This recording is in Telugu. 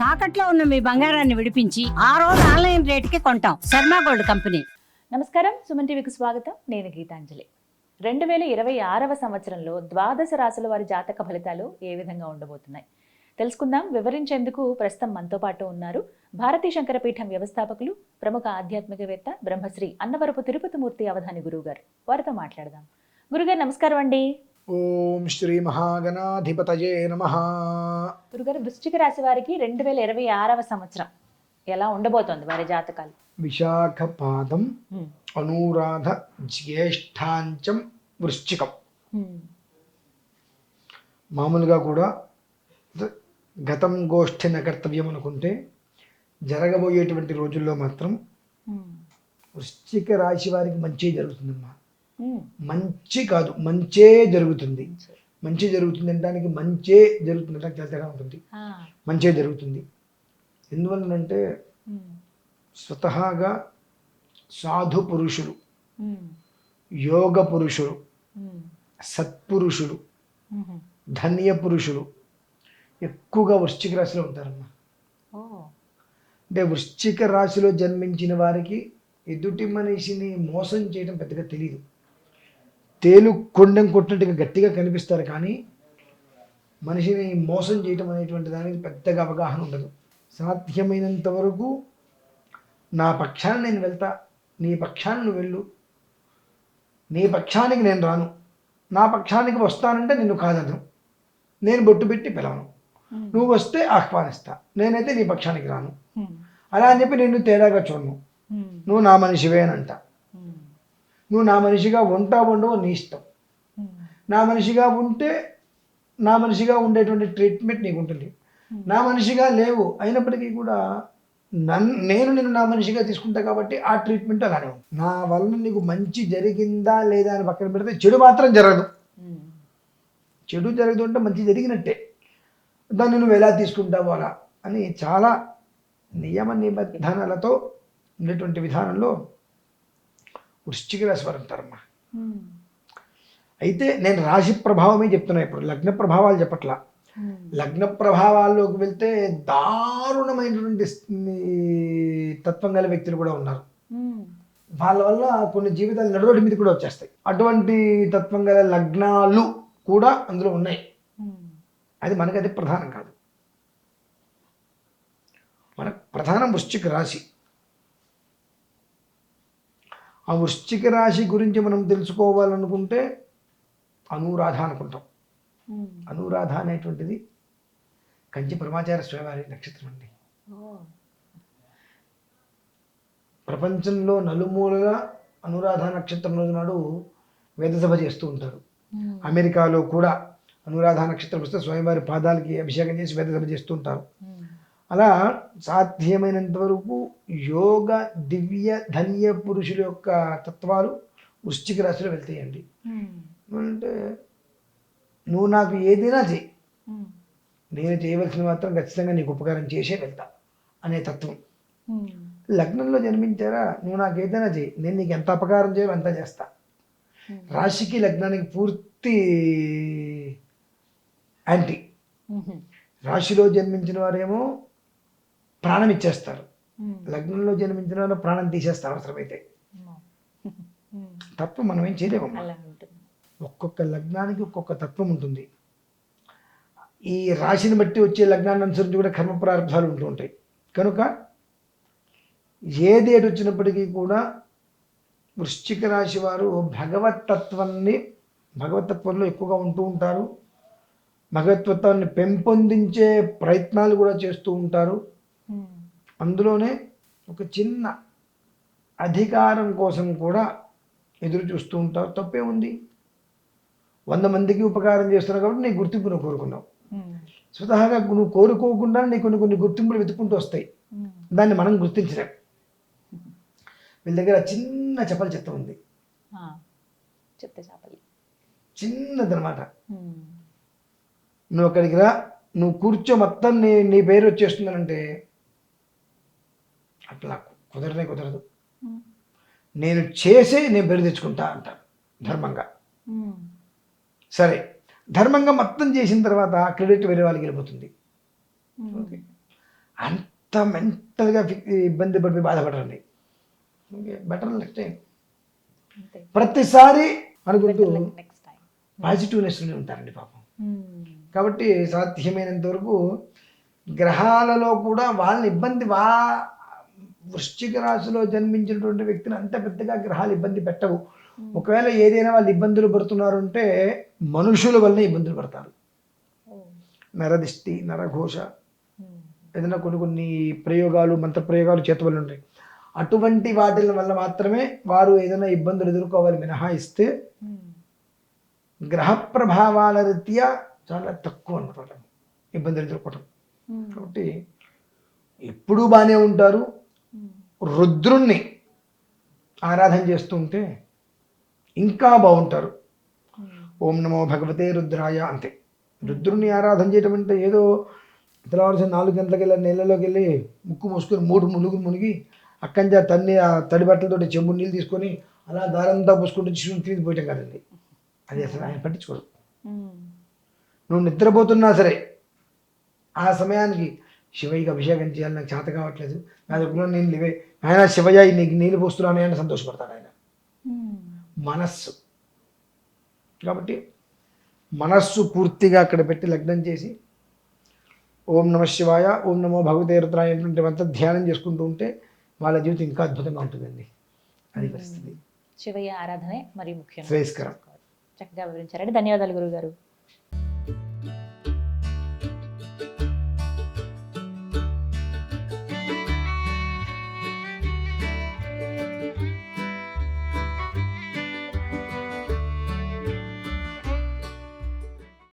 తాకట్లో ఉన్న మీ బంగారాన్ని విడిపించి ఆ రోజు ఆన్లైన్ రేటుకి కొంటాం. Sharma gold company. నమస్కారం, సుమన్ టీవీకి స్వాగతం. నేను గీతాంజలి. 2026వ సంవత్సరంలో ద్వాదశ రాశుల వారి జాతక ఫలితాలు ఏ విధంగా ఉండబోతున్నాయి తెలుసుకుందాం. వివరించేందుకు ప్రస్తుతం మనతో పాటు ఉన్నారు భారతీ శంకరపీఠం వ్యవస్థాపకులు, ప్రముఖ ఆధ్యాత్మికవేత్త బ్రహ్మశ్రీ అన్నవరపు తిరుపతిమూర్తి అవధాని గురువు గారు. వారితో మాట్లాడదాం. గురుగారు నమస్కారం అండి. ఓం శ్రీ మహాగణాధిపతయే నమః. గురుగారు, వృశ్చిక రాశి వారికి 2026వ సంవత్సరం ఎలా ఉండబోతోంది వారి జాతకాలు? విశాఖపాదం, అనురాధ, జ్యేష్ఠాంచం, వృశ్చికం. మామూలుగా కూడా గతం గోష్ఠిన కర్తవ్యం అనుకుంటే జరగబోయేటువంటి రోజుల్లో మాత్రం వృశ్చిక రాశి వారికి మంచి జరుగుతుందమ్మా. మంచి కాదు, మంచే జరుగుతుంది. మంచి జరుగుతుంది అనడానికి మంచే జరుగుతుంది అంటే చాలా తేడా ఉంటుంది. మంచే జరుగుతుంది ఎందువల్లనంటే స్వతహాగా సాధు పురుషులు, యోగ పురుషులు, సత్పురుషులు, ధన్య పురుషులు ఎక్కువగా వృశ్చిక రాశిలో ఉంటారమ్మా. అంటే వృశ్చిక రాశిలో జన్మించిన వారికి ఎదుటి మనిషిని మోసం చేయడం పెద్దగా తెలియదు. తేలు కొండం కొట్టినట్టుగా గట్టిగా కనిపిస్తారు, కానీ మనిషిని మోసం చేయటం అనేటువంటి దానికి పెద్దగా అవగాహన ఉండదు. సాధ్యమైనంత వరకు నా పక్షాన్ని నేను వెళ్తా, నీ పక్షాన్ని నువ్వు వెళ్ళు, నీ పక్షానికి నేను రాను, నా పక్షానికి వస్తానంటే నిన్ను కాదను, నేను బొట్టు పెట్టి పిలవను, నువ్వు వస్తే ఆహ్వానిస్తా, నేనైతే నీ పక్షానికి రాను. అలా అని చెప్పి నిన్ను తేడాగా చూడను, నువ్వు నా మనిషివే అని అంట. నువ్వు నా మనిషిగా ఉండవో నీ ఇష్టం. నా మనిషిగా ఉంటే నా మనిషిగా ఉండేటువంటి ట్రీట్మెంట్ నీకు ఉంటుంది. నా మనిషిగా లేవు అయినప్పటికీ కూడా నేను నిన్ను నా మనిషిగా తీసుకుంటా కాబట్టి ఆ ట్రీట్మెంట్ అలానే ఉంది. నా వలన నీకు మంచి జరిగిందా లేదా అని పక్కన పెడితే చెడు మాత్రం జరగదు. చెడు జరగదు అంటే మంచి జరిగినట్టే. దాన్ని నువ్వు ఎలా తీసుకుంటావో అలా అని చాలా నియమ నిబంధనలతో ఉండేటువంటి విధానంలో వృశ్చిక రాశి వారు ఉంటారమ్మా. అయితే నేను రాశి ప్రభావమే చెప్తున్నా, ఇప్పుడు లగ్న ప్రభావాలు చెప్పట్లా. లగ్న ప్రభావాల్లోకి వెళ్తే దారుణమైనటువంటి తత్వం గల వ్యక్తులు కూడా ఉన్నారు. వాళ్ళ వల్ల కొన్ని జీవితాలు నడురోడ్డు మీద కూడా వచ్చేస్తాయి. అటువంటి తత్వం గల లగ్నాలు కూడా అందులో ఉన్నాయి. అది మనకది ప్రధానం కాదు. మన ప్రధానం వృశ్చిక రాశి. ఆ వృశ్చిక రాశి గురించి మనం తెలుసుకోవాలనుకుంటే అనురాధ అనుకుంటాం. అనురాధ అనేటువంటిది కంచి పరమాచార్య స్వామి వారి నక్షత్రం అండి. ప్రపంచంలో నలుమూలగా అనురాధ నక్షత్రం రోజు నాడు వేదసభ చేస్తూ ఉంటారు. అమెరికాలో కూడా అనురాధ నక్షత్రం వస్తే స్వామివారి పాదాలకి అభిషేకం చేసి వేదసభ చేస్తూ ఉంటారు. అలా సాధ్యమైనంత వరకు యోగ, దివ్య, ధన్య పురుషుల యొక్క తత్వాలు వృశ్చిక రాశిలో వెళ్తాయండి. అంటే నువ్వు నాకు ఏదైనా చెయ్యి, నేను చేయవలసిన మాత్రం ఖచ్చితంగా నీకు ఉపకారం చేసే వెళ్తా అనే తత్వం. లగ్నంలో జన్మించారా, నువ్వు నాకు ఏదైనా చెయ్యి, నేను నీకు ఎంత అపకారం చేయాలో అంతా చేస్తా. రాశికి లగ్నానికి పూర్తి యాంటీ. రాశిలో జన్మించిన వారేమో ప్రాణం ఇచ్చేస్తారు, లగ్నంలో జన్మించిన వారు ప్రాణం తీసేస్తారు అవసరమైతే. తత్వం మనం ఏం చేయలేము. ఒక్కొక్క లగ్నానికి ఒక్కొక్క తత్వం ఉంటుంది. ఈ రాశిని బట్టి వచ్చే లగ్నాన్ని అనుసరించి కూడా కర్మ ప్రారంభాలు ఉంటూ ఉంటాయి. కనుక ఏది ఎటు వచ్చినప్పటికీ కూడా వృశ్చిక రాశి వారు భగవతత్వంలో ఎక్కువగా ఉంటూ ఉంటారు. భగవతత్వాన్ని పెంపొందించే ప్రయత్నాలు కూడా చేస్తూ ఉంటారు. అందులోనే ఒక చిన్న అధికారం కోసం కూడా ఎదురు చూస్తూ ఉంటారు. తప్పే ఉంది, 100 మందికి ఉపకారం చేస్తున్నావు కాబట్టి నీ గుర్తింపు నువ్వు కోరుకున్నావు. స్వతహాగా నువ్వు కోరుకోకుండా నీకు కొన్ని గుర్తింపులు వెతుక్కుంటూ వస్తాయి. దాన్ని మనం గుర్తించలేం. వీళ్ళ దగ్గర చిన్న చపల చెత్త ఉంది, చిన్నదనమాట. నువ్వు అక్కడికి రా, నువ్వు కూర్చో, మొత్తం నీ పేరు వచ్చేస్తుందనంటే అట్లా కుదరదు. నేను పేరు తెచ్చుకుంటా అంటారు ధర్మంగా. సరే, ధర్మంగా మొత్తం చేసిన తర్వాత క్రెడిట్ వేరే వాళ్ళకి వెళ్ళిపోతుంది. ఓకే, అంత మెంటల్గా ఇబ్బంది పడిపోయి బాధపడరండి. Okay, better next time. అంతే. ప్రతిసారి అనుకుంటూ నెక్స్ట్ టైం. పాజిటివ్నెస్లోనే ఉంటారండి పాపం. కాబట్టి సాధ్యమైనంత వరకు గ్రహాలలో కూడా వాళ్ళని ఇబ్బంది వృశ్చిక రాశిలో జన్మించినటువంటి వ్యక్తిని అంత పెద్దగా గ్రహాలు ఇబ్బంది పెట్టవు. ఒకవేళ ఏదైనా వాళ్ళు ఇబ్బందులు పడుతున్నారు అంటే మనుషుల వల్లనే ఇబ్బందులు పడతారు. నరదిష్టి, నరఘోష, ఏదైనా కొన్ని ప్రయోగాలు, మంత్ర ప్రయోగాలు చేత వల్ల ఉంటాయి. అటువంటి వాటి వల్ల మాత్రమే వారు ఏదైనా ఇబ్బందులు ఎదుర్కోవాలి. మినహాయిస్తే గ్రహ ప్రభావాల రీత్యా చాలా తక్కువ అనమాట ఇబ్బందులు ఎదుర్కోవటం. కాబట్టి ఎప్పుడూ బాగానే ఉంటారు. రుద్రుణ్ణి ఆరాధన చేస్తూ ఉంటే ఇంకా బాగుంటారు. ఓం నమో భగవతే రుద్రాయ, అంతే. రుద్రుణ్ణి ఆరాధన చేయటం అంటే ఏదో తెల్లవారుసిన 4 గంటలకు వెళ్ళి నీళ్ళలోకి వెళ్ళి ముక్కు మూసుకొని 3 ములుగులు మునిగి అక్కడి ఆ తడి బట్టలతోటి చెంబు నీళ్ళు తీసుకొని అలా దారంతా పూసుకుంటూ శివుని తీసి పోయటం కాదండి. అది అసలు ఆయన పట్టించుకోడు. నువ్వు నిద్రపోతున్నా సరే ఆ సమయానికి శివయ్యకి అభిషేకం చేయాలి, నాకు చేత కావట్లేదు, నా దగ్గర నీళ్ళు ఇవే, ఆయన శివయ్య నీకు నీళ్ళు పోస్తున్నాను అని సంతోషపడతాడు ఆయన. మనస్సు కాబట్టి మనస్సు పూర్తిగా అక్కడ పెట్టి లగ్నం చేసి ఓం నమ శివాయ, ఓం నమో భగవతే రుద్రాయ అంతా ధ్యానం చేసుకుంటూ ఉంటే వాళ్ళ జీవితం ఇంకా అద్భుతంగా ఉంటుందండి. అది పరిస్థితి. శివయ్య ఆరాధనే మరి ముఖ్యం. శ్రేయస్కరం. చక్కగా వివరించారండి. ధన్యవాదాలు గురుగారు.